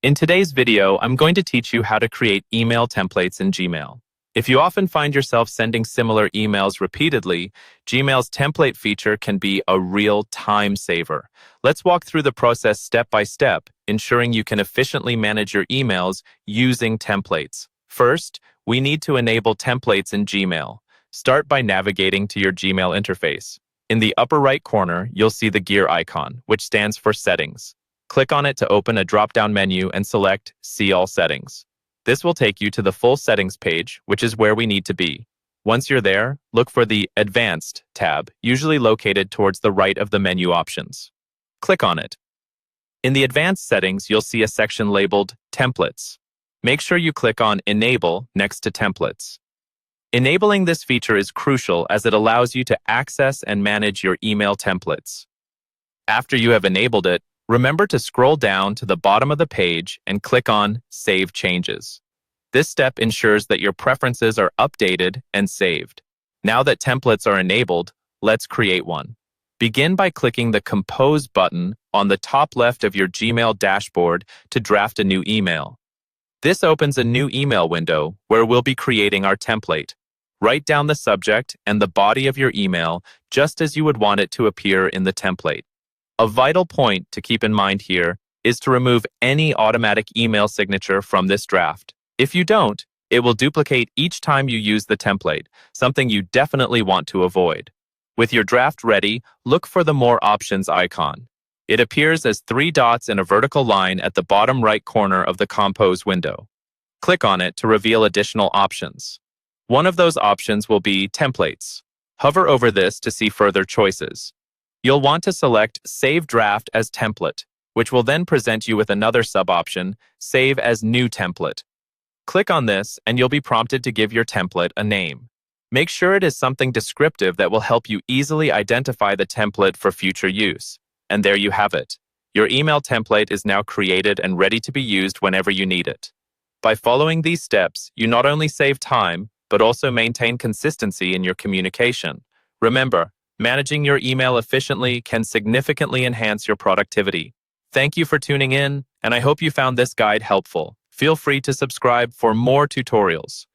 In today's video, I'm going to teach you how to create email templates in Gmail. If you often find yourself sending similar emails repeatedly, Gmail's template feature can be a real time saver. Let's walk through the process step by step, ensuring you can efficiently manage your emails using templates. First, we need to enable templates in Gmail. Start by navigating to your Gmail interface. In the upper right corner, you'll see the gear icon, which stands for Settings. Click on it to open a drop-down menu and select See All Settings. This will take you to the full settings page, which is where we need to be. Once you're there, look for the Advanced tab, usually located towards the right of the menu options. Click on it. In the Advanced settings, you'll see a section labeled Templates. Make sure you click on Enable next to Templates. Enabling this feature is crucial as it allows you to access and manage your email templates. After you have enabled it, remember to scroll down to the bottom of the page and click on Save Changes. This step ensures that your preferences are updated and saved. Now that templates are enabled, let's create one. Begin by clicking the Compose button on the top left of your Gmail dashboard to draft a new email. This opens a new email window where we'll be creating our template. Write down the subject and the body of your email just as you would want it to appear in the template. A vital point to keep in mind here is to remove any automatic email signature from this draft. If you don't, it will duplicate each time you use the template, something you definitely want to avoid. With your draft ready, look for the More Options icon. It appears as 3 dots in a vertical line at the bottom right corner of the Compose window. Click on it to reveal additional options. One of those options will be Templates. Hover over this to see further choices. You'll want to select Save Draft as Template, which will then present you with another sub-option, Save as New Template. Click on this and you'll be prompted to give your template a name. Make sure it is something descriptive that will help you easily identify the template for future use. And there you have it. Your email template is now created and ready to be used whenever you need it. By following these steps, you not only save time, but also maintain consistency in your communication. Remember, managing your email efficiently can significantly enhance your productivity. Thank you for tuning in, and I hope you found this guide helpful. Feel free to subscribe for more tutorials.